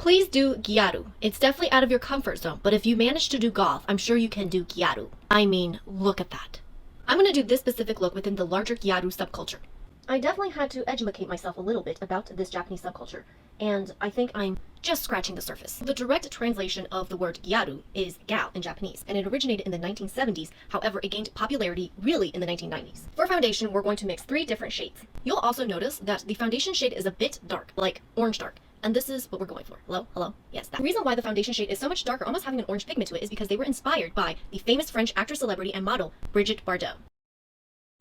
please do Gyaru. It's definitely out of your comfort zone, but if you manage to do golf, I'm sure you can do Gyaru. I mean, look at that. I'm gonna do this specific look within the larger Gyaru subculture. I definitely had to educate myself a little bit about this Japanese subculture, and I think I'm just scratching the surface. The direct translation of the word Gyaru is gal in Japanese, and it originated in the 1970s. However, it gained popularity really in the 1990s. For foundation, we're going to mix 3 different shades. You'll also notice that the foundation shade is a bit dark, like orange dark. And this is what we're going for. Hello? Hello? Yes, that. The reason why the foundation shade is so much darker, almost having an orange pigment to it, is because they were inspired by the famous French actress, celebrity, and model, Brigitte Bardot.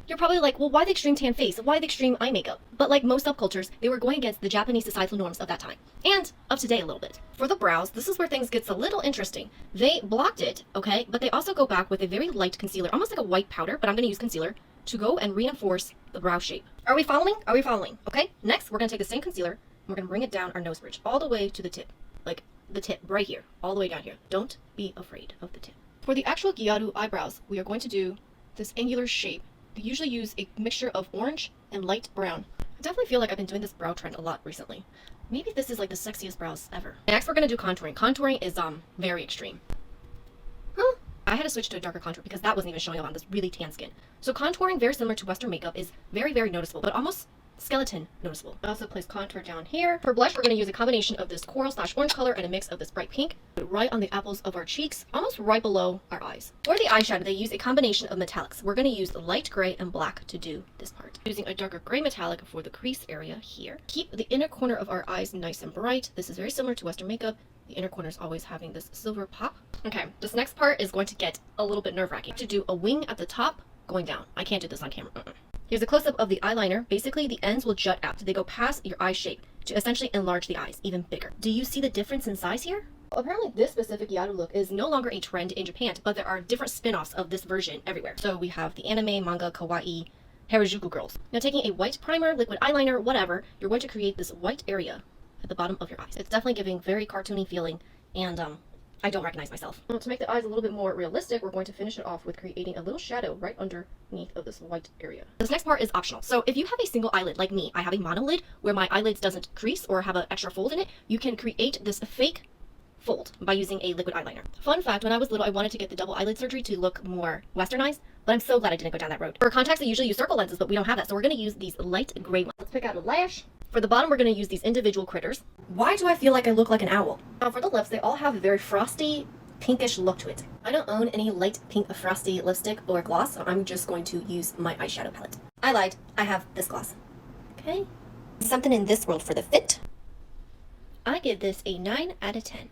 You're probably like, well, why the extreme tan face? Why the extreme eye makeup? But like most subcultures, they were going against the Japanese societal norms of that time. And up to date a little bit. For the brows, this is where things gets a little interesting. They blocked it, okay? But they also go back with a very light concealer, almost like a white powder, but I'm going to use concealer to go and reinforce the brow shape. Are we following? Are we following? Okay? Next, we're going to take the same concealer, and we're going to bring it down our nose bridge, all the way to the tip. Like the tip right here, all the way down here. Don't be afraid of the tip. For the actual Gyaru eyebrows, we are going to do this angular shape. We usually use a mixture of orange and light brown. I definitely feel like I've been doing this brow trend a lot recently. Maybe this is like the sexiest brows ever. Next, we're gonna do contouring. Contouring is very extreme. I had to switch to a darker contour because that wasn't even showing up on this really tan skin. So contouring, very similar to Western makeup, is very, very noticeable, but almost skeleton noticeable. I also place contour down here. For blush, we're going to use a combination of this coral/orange color and a mix of this bright pink, right on the apples of our cheeks, almost right below our eyes. For the eyeshadow, they use a combination of metallics. We're going to use light gray and black to do this part. Using a darker gray metallic for the crease area here. Keep the inner corner of our eyes nice and bright. This is very similar to Western makeup. The inner corner is always having this silver pop. Okay, this next part is going to get a little bit nerve-wracking. To do a wing at the top, going down. I can't do this on camera. Here's a close-up of the eyeliner. Basically, the ends will jut out. They go past your eye shape to essentially enlarge the eyes even bigger. Do you see the difference in size here? Apparently, this specific Gyaru look is no longer a trend in Japan, but there are different spin-offs of this version everywhere. So we have the anime, manga, kawaii, Harajuku girls. Now, taking a white primer, liquid eyeliner, whatever, you're going to create this white area at the bottom of your eyes. It's definitely giving very cartoony feeling, and I don't recognize myself. To make the eyes a little bit more realistic, we're going to finish it off with creating a little shadow right underneath of this white area. This next part is optional. So if you have a single eyelid, like me, I have a monolid where my eyelids doesn't crease or have an extra fold in it, you can create this fake fold by using a liquid eyeliner. Fun fact, when I was little, I wanted to get the double eyelid surgery to look more westernized, but I'm so glad I didn't go down that road. For contacts, I usually use circle lenses, but we don't have that, so we're going to use these light gray ones. Let's pick out a lash. For the bottom, we're going to use these individual critters. Why do I feel like I look like an owl? Now for the lips, they all have a very frosty, pinkish look to it. I don't own any light pink frosty lipstick or gloss, so I'm just going to use my eyeshadow palette. I lied. I have this gloss. Okay. Something in this world for the fit. I give this a 9 out of 10.